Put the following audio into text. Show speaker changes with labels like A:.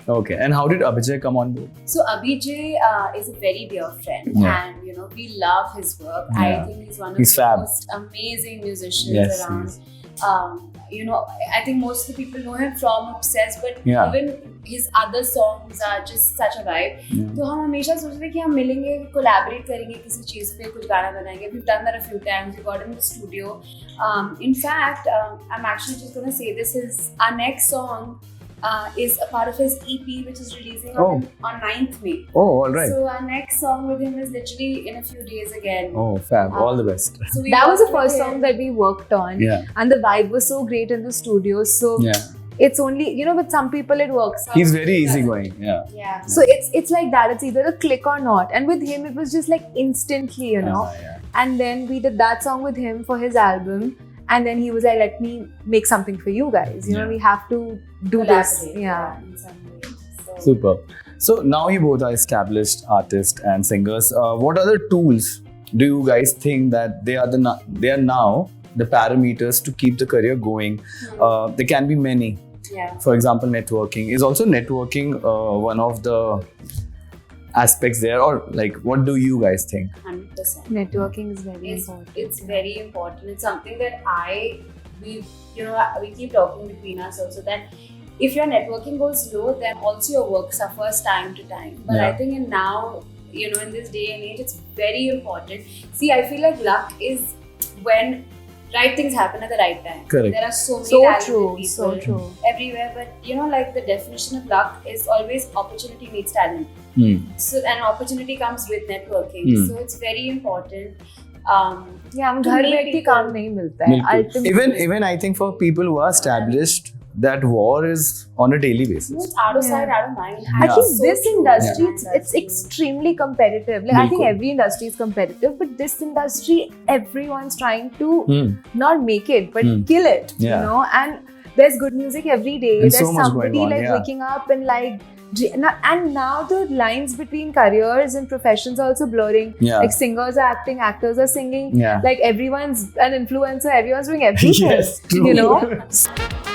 A: Okay, and how did Abhijay come on board?
B: So Abhijay is a very dear friend,
A: Yeah.
B: and we love his work.
A: Yeah.
B: I think he's one of
A: He's
B: the
A: fab.
B: most amazing musicians
A: Yes,
B: around.
A: yes.
B: I think most of the people know him from Obsessed, but
A: Yeah.
B: even his other songs are just such a vibe.
A: Yeah.
B: तो हम हमेशा सोच रहे कि हम मिलेंगे, collaborate करेंगे किसी चीज़ पे, कुछ गाना बनाएंगे. We've done that a few times. We got in the studio. In fact, I'm actually just gonna say this is our next song. Is a part of his EP, which is releasing on 9th May.
A: Oh, all right.
B: So our next song with him is literally in a few days again.
A: Oh, fab. All the best.
B: So we
C: That was the
B: worked
C: first
B: with
C: song
B: him.
C: that we worked on,
A: Yeah.
C: and the vibe was so great in the studio. So
A: Yeah.
C: it's only with some people it works out.
A: He's very easygoing. Yeah.
B: Yeah.
C: So it's like that. It's either a click or not. And with him, it was just like instantly,
A: Yeah.
C: And then we did that song with him for his album. And then he was like, let me make something for you guys.
A: Yeah.
C: We have to do this.
B: Collaborate,
C: Yeah.
B: in some way. So,
A: Super. So now you both are established artists and singers. What other tools do you guys think that they are now the parameters to keep the career going? There can be many.
B: yeah.
A: For example, networking. Is also networking one of the aspects there, or like what do you guys think?
B: 100%.
C: Networking is very
B: It's,
C: important.
B: it's very important. It's something that we keep talking between us also, that if your networking goes low, then also your work suffers time to time. But
A: Yeah.
B: I think in this day and age, it's very important. See, I feel like luck is when right things happen at the right time.
A: Correct.
B: There are so many
C: So
B: talented
C: true.
B: people
C: So true.
B: everywhere, but like the definition of luck is always opportunity meets talent. So an opportunity comes with networking. So it's very important.
C: Yeah, हम
B: To
C: घर
B: meet
C: बैठ के
B: people.
C: काम नहीं मिलता है.
A: बिल्कुल.
C: Ultimately.
A: Even I think for people who are established, that war is on a daily basis.
B: It's out of sight,
C: Yeah.
B: out of mind.
C: I
A: Yeah.
C: think
B: So
C: this
B: true.
C: industry,
B: Yeah.
C: it's extremely competitive. Like I think
A: Bilkul.
C: every industry is competitive, but this industry, everyone's trying to not make it, but kill it.
A: Yeah.
C: And there's good music every day.
A: And
C: There's
A: so much
C: somebody
A: going on,
C: like
A: yeah.
C: waking up and like. And now the lines between careers and professions are also blurring.
A: Yeah.
C: Like singers are acting, actors are singing.
A: Yeah.
C: Like everyone's an influencer, everyone's doing everything.
A: Yes, true.
C: You know?